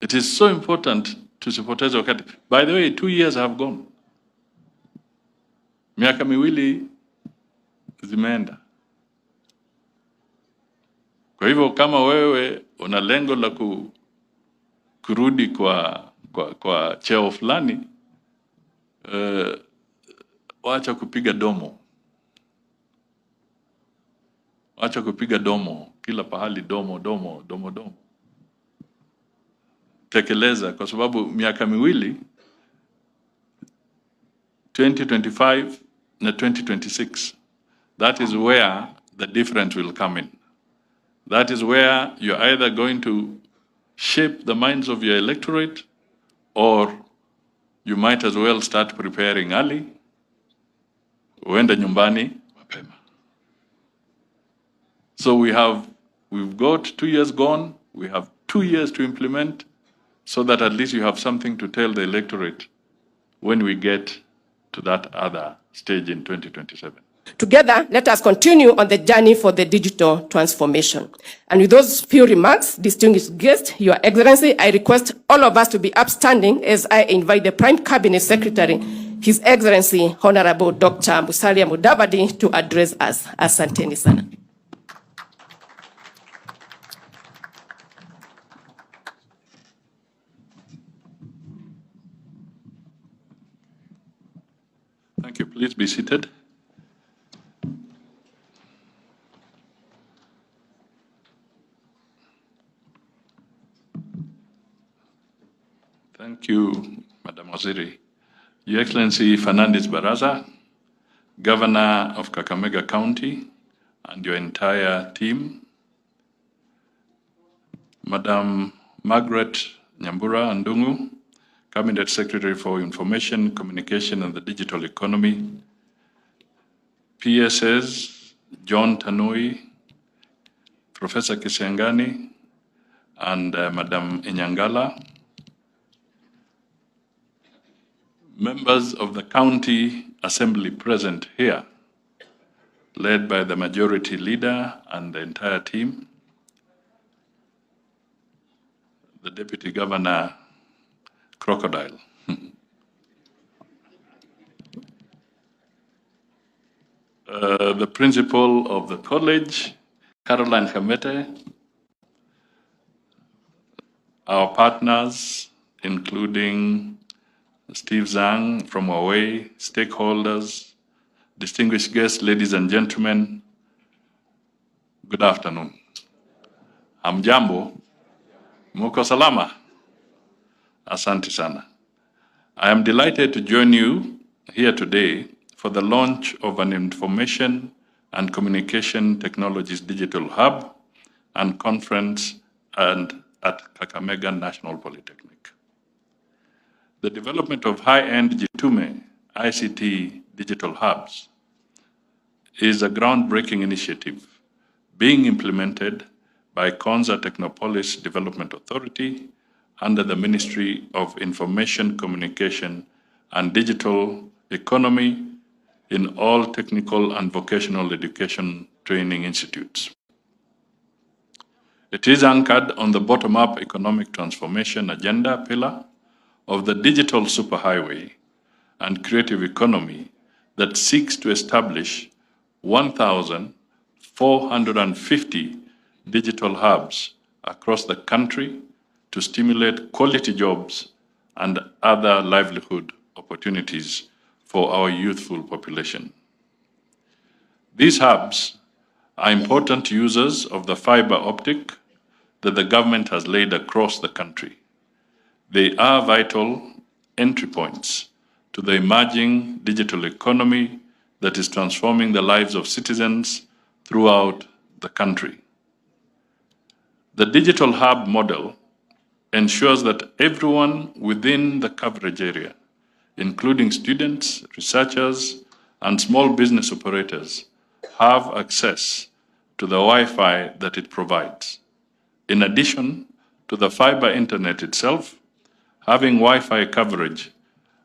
It is so important tusipoteze wakati. By the way, 2 years have gone. Miaka miwili zimeenda. Kwa hivyo kama wewe una lengo la kurudi kwa cheo fulani, wacha kupiga domo. Wacha kupiga domo, kila pahali domo. Tekeleza, kwa sababu miaka miwili 2025 na 2026, that is where the difference will come in. That is where you're either going to shape the minds of your electorate, or you might as well start preparing early, uende nyumbani mapema. So we've got 2 years gone, we have 2 years to implement, so that at least you have something to tell the electorate when we get to that other stage in 2027. Together, let us continue on the journey for the digital transformation. And with those few remarks, distinguished guests, Your Excellency, I request all of us to be upstanding as I invite the Prime Cabinet Secretary, His Excellency Honorable Dr. Musalia Mudavadi, to address us. Asanteni sana. Thank you. Please be seated. Thank you, Madam Waziri. Your Excellency Fernandez Baraza, Governor of Kakamega County, and your entire team, Madam Margaret Nyambura Ndungu, Cabinet Secretary for Information, Communication and the Digital Economy, PSS, John Tanui, Professor Kisengani, and Madam Inyangala, members of the County Assembly present here, led by the Majority Leader and the entire team, the Deputy Governor, Crocodile. The Principal of the College, Caroline Hamete, our partners, including Steve Zhang from Huawei, stakeholders, distinguished guests, ladies and gentlemen, good afternoon. Hamjambo, muko salama? Asante sana. I am delighted to join you here today for the launch of an Information and Communication Technologies Digital Hub and Conference at Kakamega National Polytechnic. The development of high-end Jitume ICT digital hubs is a groundbreaking initiative being implemented by Konza Technopolis Development Authority under the Ministry of Information, Communication and Digital Economy in all technical and vocational education training institutes. It is anchored on the bottom-up economic transformation agenda pillar of the digital superhighway and creative economy that seeks to establish 1,450 digital hubs across the country to stimulate quality jobs and other livelihood opportunities for our youthful population. These hubs are important users of the fiber optic that the government has laid across the country. They are vital entry points to the emerging digital economy that is transforming the lives of citizens throughout the country. The digital hub model ensures that everyone within the coverage area, including students, researchers, and small business operators, have access to the Wi-Fi that it provides. In addition to the fiber internet itself, having Wi-Fi coverage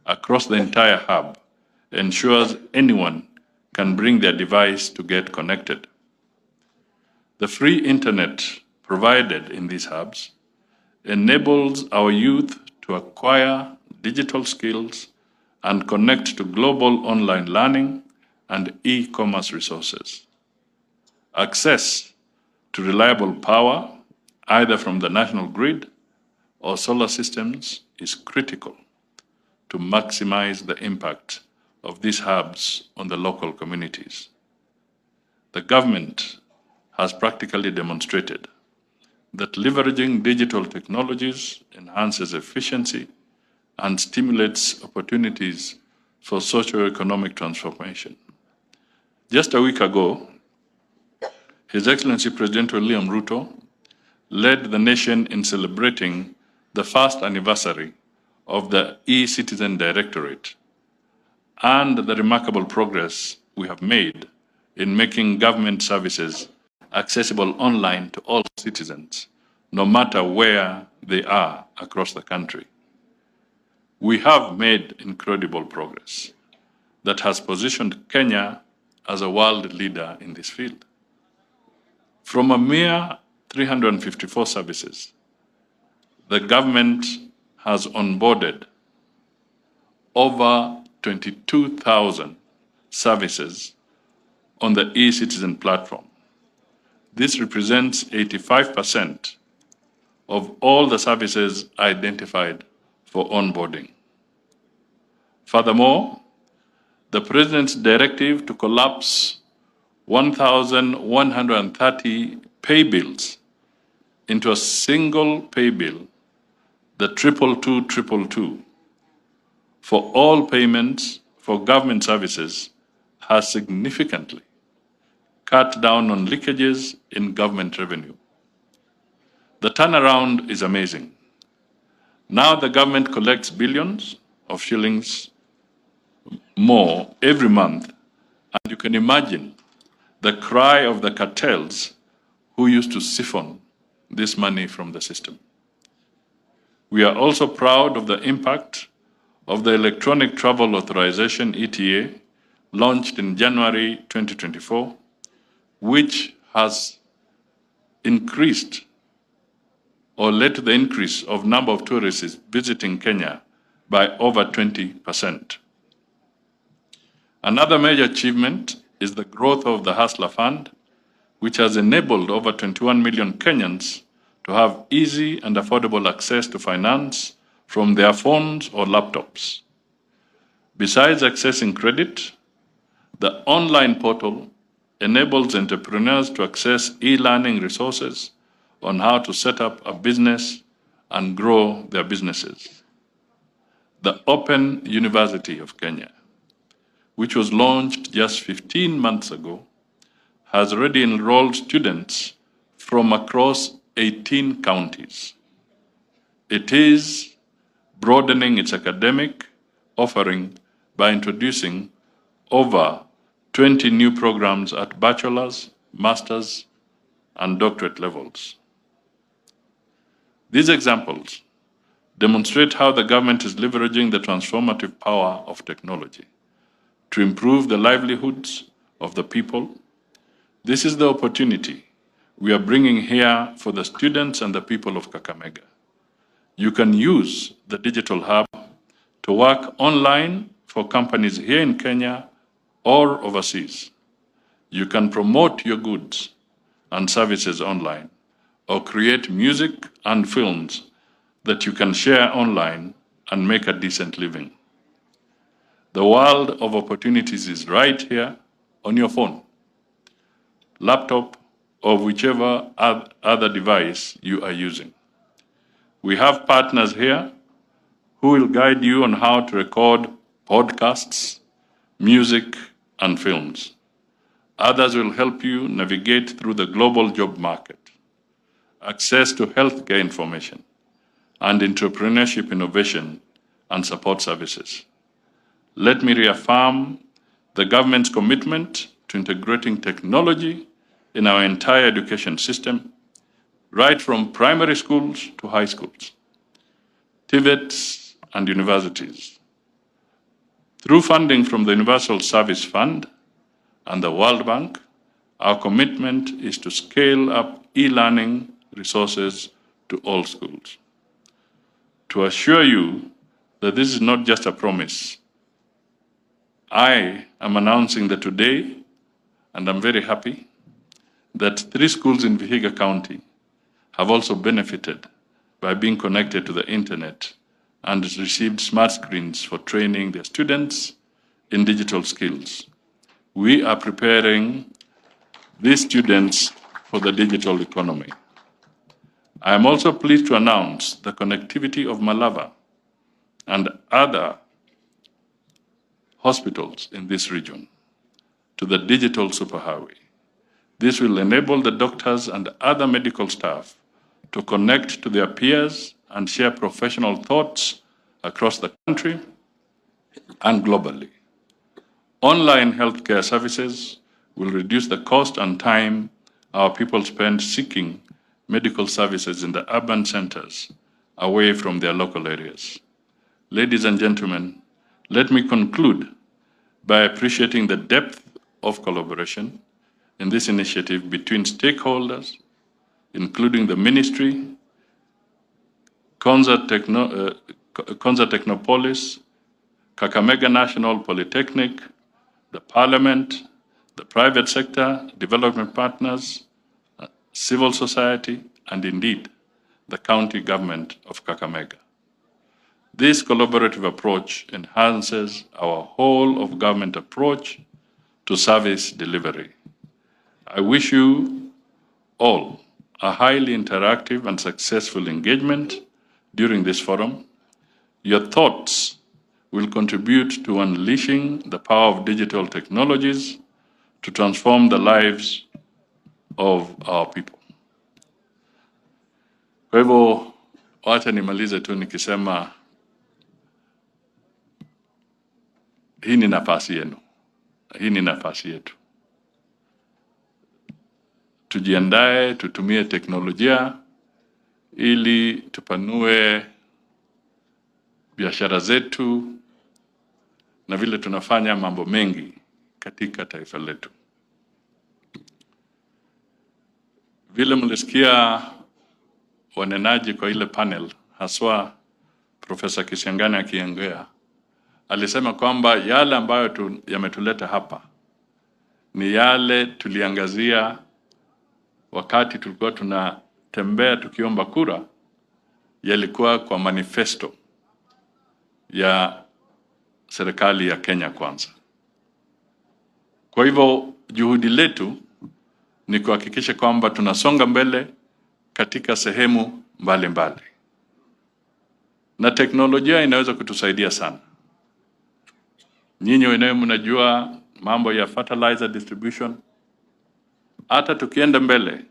across the entire hub ensures anyone can bring their device to get connected. The free internet provided in these hubs enables our youth to acquire digital skills and connect to global online learning and e-commerce resources. Access to reliable power, either from the national grid or solar systems, is critical to maximize the impact of these hubs on the local communities. The government has practically demonstrated that leveraging digital technologies enhances efficiency and stimulates opportunities for socio-economic transformation. Just a week ago, His Excellency President William RUTO led the nation in celebrating the first anniversary of the e-Citizen Directorate and the remarkable progress we have made in making government services accessible online to all citizens, no matter where they are across the country. We have made incredible progress that has positioned Kenya as a world leader in this field. From a mere 354 services, the government has onboarded over 22,000 services on the e-Citizen platform. This represents 85% of all the services identified for onboarding. Furthermore, the President's directive to collapse 1,130 pay bills into a single pay bill, the 22222, for all payments for government services has significantly cut down on leakages in government revenue. The turnaround is amazing. Now the government collects billions of shillings more every month, and you can imagine the cry of the cartels who used to siphon this money from the system. We are also proud of the impact of the Electronic Travel Authorization, ETA, launched in January 2024, which has increased or led to the increase of number of tourists visiting Kenya by over 20%. Another major achievement is the growth of the Hustler Fund, which has enabled over 21 million Kenyans to have easy and affordable access to finance from their phones or laptops. Besides accessing credit, the online portal enables entrepreneurs to access e-learning resources on how to set up a business and grow their businesses. The Open University of Kenya, which was launched just 15 months ago, has already enrolled students from across 18 counties. It is broadening its academic offering by introducing over 20 new programs at bachelor's, master's, and doctorate levels. These examples demonstrate how the government is leveraging the transformative power of technology to improve the livelihoods of the people. This is the opportunity we are bringing here for the students and the people of Kakamega. You can use the digital hub to work online for companies here in Kenya or overseas. You can promote your goods and services online, or create music and films that you can share online and make a decent living. The world of opportunities is right here on your phone, laptop, or whichever other device you are using. We have partners here who will guide you on how to record podcasts, music, and films. Others will help you navigate through the global job market, access to healthcare information, and entrepreneurship innovation and support services. Let me reaffirm the government's commitment to integrating technology in our entire education system, right from primary schools to high schools, TVETs, and universities. Through funding from the Universal Service Fund and the World Bank, our commitment is to scale up e-learning resources to all schools. to assure you that this is not just a promise. I am announcing that today, and I'm very happy, that 3 schools in Vihiga County have also benefited by being connected to the internet and received smart screens for training their students in digital skills. We are preparing these students for the digital economy. I am also pleased to announce the connectivity of Malava and other hospitals in this region to the digital superhighway. This will enable the doctors and other medical staff to connect to their peers and share professional thoughts across the country and globally. Online healthcare services will reduce the cost and time our people spend seeking medical services in the urban centers away from their local areas. Ladies and gentlemen, let me conclude by appreciating the depth of collaboration in this initiative between stakeholders, including the ministry, Konza Technopolis, Kakamega National Polytechnic, the Parliament, the private sector, development partners, civil society, and indeed, the county government of Kakamega. This collaborative approach enhances our whole of government approach to service delivery. I wish you all a highly interactive and successful engagement during this forum. Your thoughts will contribute to unleashing the power of digital technologies to transform the lives of our people. Kwa hivyo, wacha nimalize tu nikisema hii ni nafasi yenu. Hii ni nafasi yetu. Tujiandae, tutumie teknolojia ili tupanue biashara zetu na vile tunafanya mambo mengi katika taifa letu. Vile mlisikia wanenaji kwa ile panel, haswa Profesa Kisiangani akiongea, alisema kwamba yale ambayo yametuleta hapa ni yale tuliangazia wakati tulikuwa tunatembea tukiomba kura, yalikuwa kwa manifesto ya serikali ya Kenya Kwanza. Kwa hivyo juhudi letu ni kuhakikisha kwamba tunasonga mbele katika sehemu mbalimbali. Na teknolojia inaweza kutusaidia sana. Nyinyi wenyewe mnajua mambo ya fertilizer distribution. Hata tukienda mbele,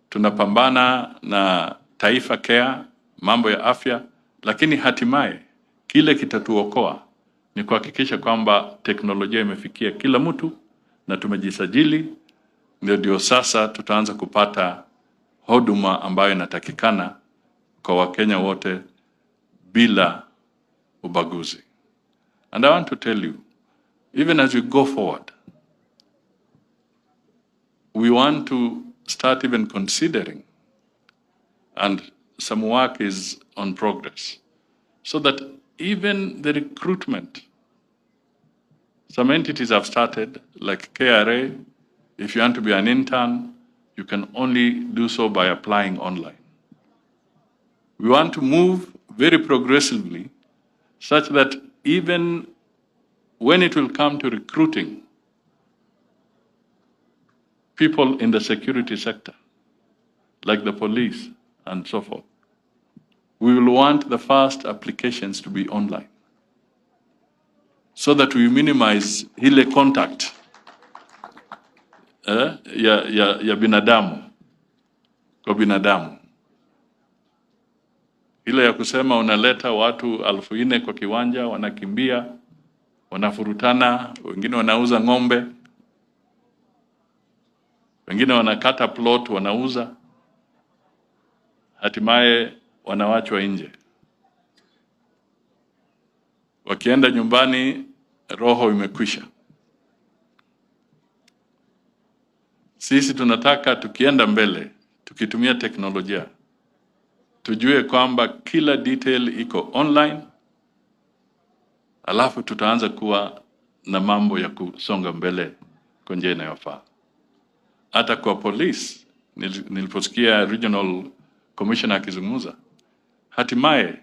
tunapambana na Taifa Care, mambo ya afya, lakini hatimaye kile kitatuokoa ni kuhakikisha kwamba teknolojia imefikia kila mtu na tumejisajili, ndio sasa tutaanza kupata huduma ambayo inatakikana kwa Wakenya wote bila ubaguzi. And I want to tell you, even as we go forward, we want to start even considering, and some work is on progress, so that even the recruitment, some entities have started, like KRA. If you want to be an intern, you can only do so by applying online. We want to move very progressively such that even when it will come to recruiting people in the security sector, like the police and so forth, we will want the first applications to be online, so that we minimize ile contact ya binadamu kwa binadamu. Ile ya kusema unaleta watu 4,000 kwa kiwanja, wanakimbia, wanafurutana, wengine wanauza ng'ombe, wengine wanakata plot wanauza, hatimaye wanawachwa nje. Wakienda nyumbani, roho imekwisha. Sisi tunataka tukienda mbele, tukitumia teknolojia, tujue kwamba kila detail iko online, alafu tutaanza kuwa na mambo ya kusonga mbele kwa njia inayofaa. Hata kwa police, niliposikia regional commissioner akizungumza, hatimaye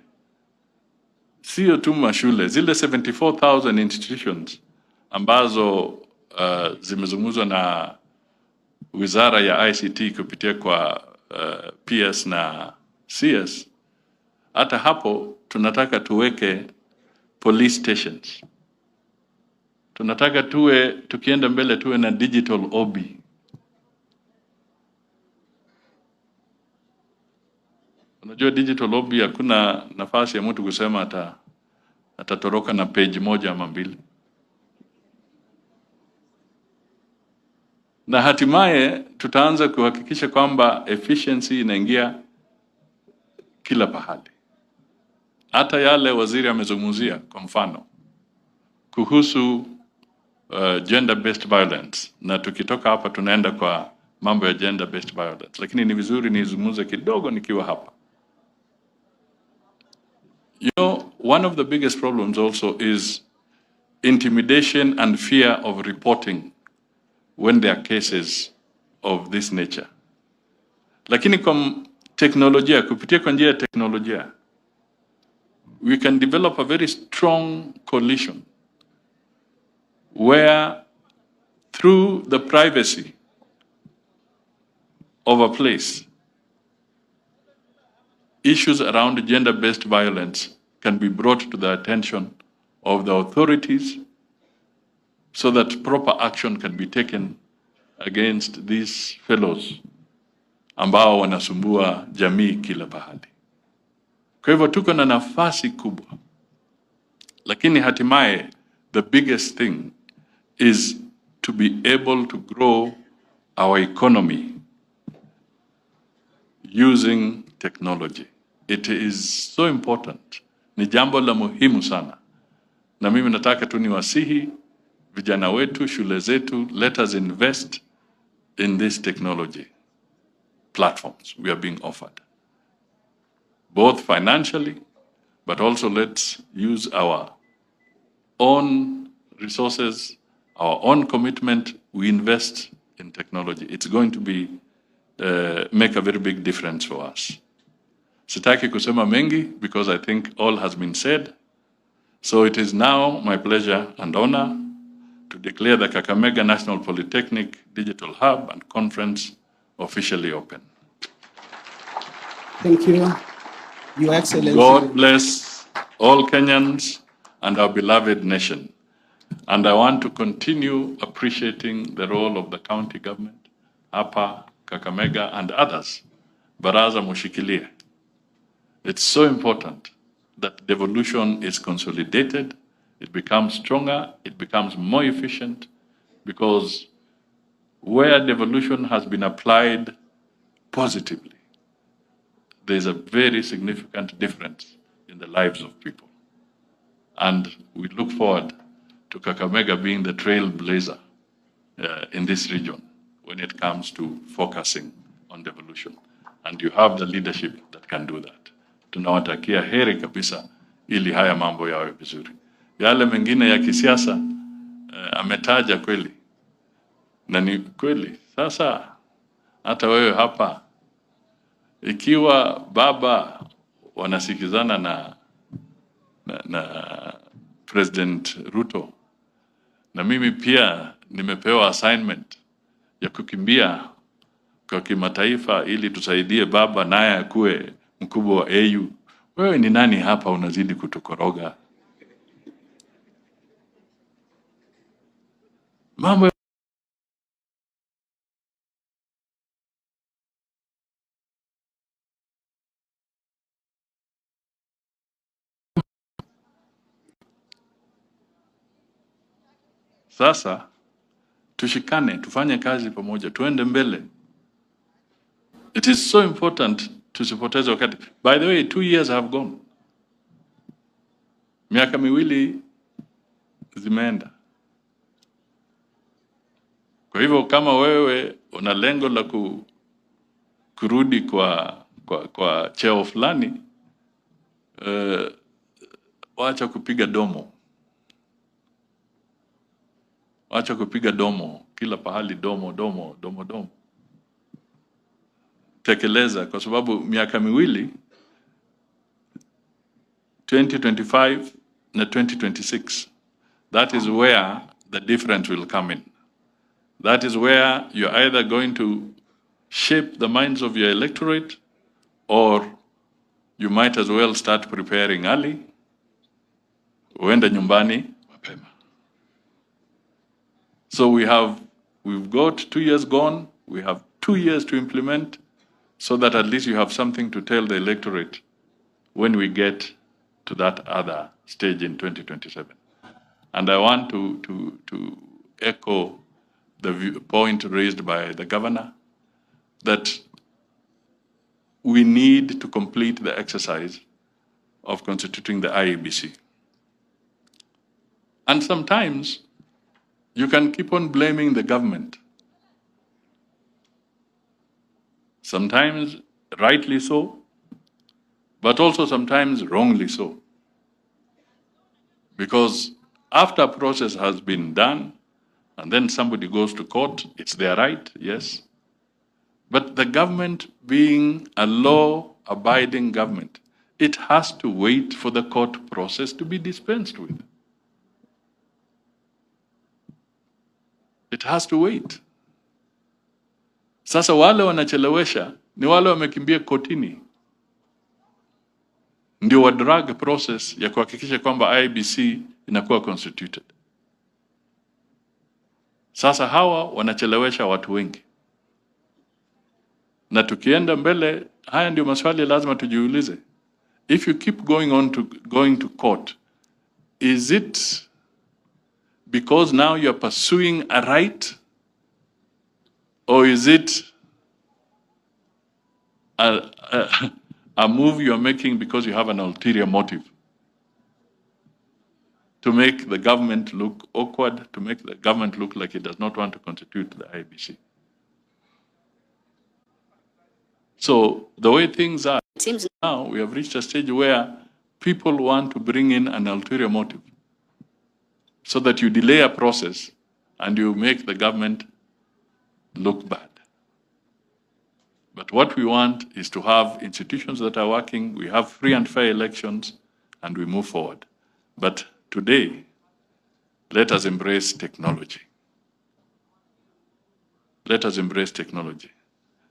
sio tu mashule, zile 74,000 institutions ambazo zimezungumzwa na Wizara ya ICT kupitia kwa PS na CS, hata hapo tunataka tuweke police stations. Tunataka tukienda mbele tuwe na digital OB. Unajua digital OB hakuna nafasi ya mtu kusema atatoroka na page moja ama mbili. Na hatimaye tutaanza kuhakikisha kwamba efficiency inaingia kila pahali. Hata yale waziri amezungumzia, kwa mfano kuhusu gender based violence, na tukitoka hapa tunaenda kwa mambo ya gender based violence, lakini ni vizuri nizungumze kidogo nikiwa hapa. You know, one of the biggest problems also is intimidation and fear of reporting when there are cases of this nature. Lakini kwa teknolojia, kupitia kwa njia ya teknolojia, we can develop a very strong coalition where through the privacy of a place, issues around gender-based violence can be brought to the attention of the authorities so that proper action can be taken against these fellows ambao wanasumbua jamii kila pahali. Kwa hivyo tuko na nafasi kubwa, lakini hatimaye the biggest thing is to be able to grow our economy using technology. It is so important. Ni jambo la muhimu sana. Na mimi nataka tu niwasihi vijana wetu, shule zetu, let us invest in this technology platforms we are being offered, both financially, but also let's use our own resources, our own commitment. We invest in technology. It's going to be make a very big difference for us. Sitaki kusema mengi because I think all has been said. So it is now my pleasure and honor to declare the Kakamega National Polytechnic Digital Hub and Conference officially open. Thank you, Your Excellency. God bless all Kenyans and our beloved nation. And I want to continue appreciating the role of the county government, hapa Kakamega and others. Baraza mushikilie. It's so important that devolution is consolidated, it becomes stronger, it becomes more efficient, because where devolution has been applied positively, there's a very significant difference in the lives of people. And we look forward to Kakamega being the trailblazer in this region when it comes to focusing on devolution. And you have the leadership that can do that. Tunawatakia heri kabisa ili haya mambo yawe vizuri. Yale mengine ya kisiasa ametaja kweli. Na ni kweli. Sasa hata wewe hapa, ikiwa baba wanasikizana na President Ruto, na mimi pia nimepewa assignment ya kukimbia kwa kimataifa ili tusaidie baba naye akuwe mkubwa wa AU. Wewe ni nani hapa unazidi kutukoroga? Mambo sasa, tushikane, tufanye kazi pamoja, tuende mbele. It is so important tusipoteze wakati. By the way, 2 years have gone. Miaka miwili zimeenda. Kwa hivyo kama wewe una lengo la kurudi kwa kwa cheo fulani, wacha kupiga domo. Wacha kupiga domo, kila pahali domo. Tekeleza, kwa sababu miaka miwili, 2025 na 2026, that is where the difference will come in. That is where you're either going to shape the minds of your electorate, or you might as well start preparing early, uende nyumbani mapema. So we've got 2 years gone, we have 2 years to implement, so that at least you have something to tell the electorate when we get to that other stage in 2027. And I want to echo the point raised by the governor, that we need to complete the exercise of constituting the IEBC. And sometimes you can keep on blaming the government. Sometimes rightly so, but also sometimes wrongly so. Because after a process has been done, and then somebody goes to court, it's their right, yes. But the government, being a law-abiding government, it has to wait for the court process to be dispensed with. It has to wait. Sasa wale wanachelewesha ni wale wamekimbia kotini, ndio wa drag process ya kuhakikisha kwamba IEBC inakuwa constituted. Sasa hawa wanachelewesha watu wengi, na tukienda mbele, haya ndio maswali lazima tujiulize. If you keep going to court, is it because now you are pursuing a right, or is it a move you are making because you have an ulterior motive to make the government look awkward, to make the government look like it does not want to constitute the IEBC? So the way things are, it seems now we have reached a stage where people want to bring in an ulterior motive, so that you delay a process and you make the government look bad. But what we want is to have institutions that are working, we have free and fair elections, and we move forward. But today, let us embrace technology. Let us embrace technology.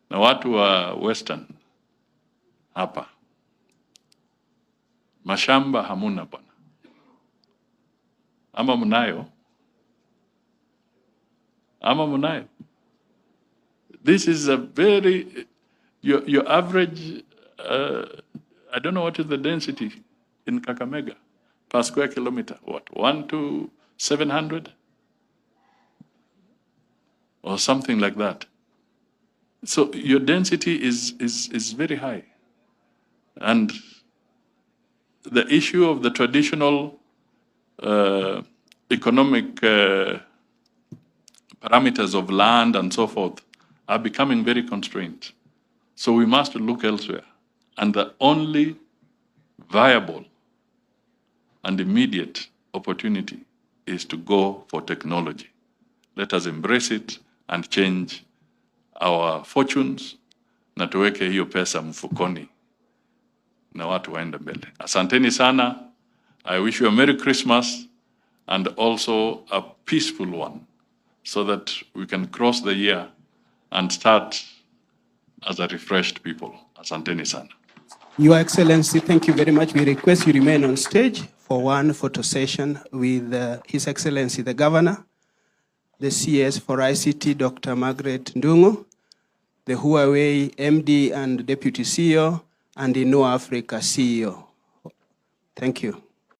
Na watu wa Western hapa, mashamba hamuna bwana. Ama munayo? Ama munayo? This is a very, your average, I don't know what is the density in Kakamega per square kilometer. What, 1 to 700? Or something like that. So your density is very high. And the issue of the traditional economic parameters of land and so forth are becoming very constrained. So we must look elsewhere. And the only viable and immediate opportunity is to go for technology. Let us embrace it and change our fortunes, na tuweke hiyo pesa mfukoni na watu waende mbele. Asanteni sana. I wish you a Merry Christmas and also a peaceful one, so that we can cross the year and start as a refreshed people. Asanteni sana. Your Excellency, thank you very much. We request you remain on stage for one photo session with His Excellency the Governor, the CS for ICT, Dr. Margaret Ndungu, the Huawei MD and Deputy CEO, and the Inno Africa CEO. Thank you.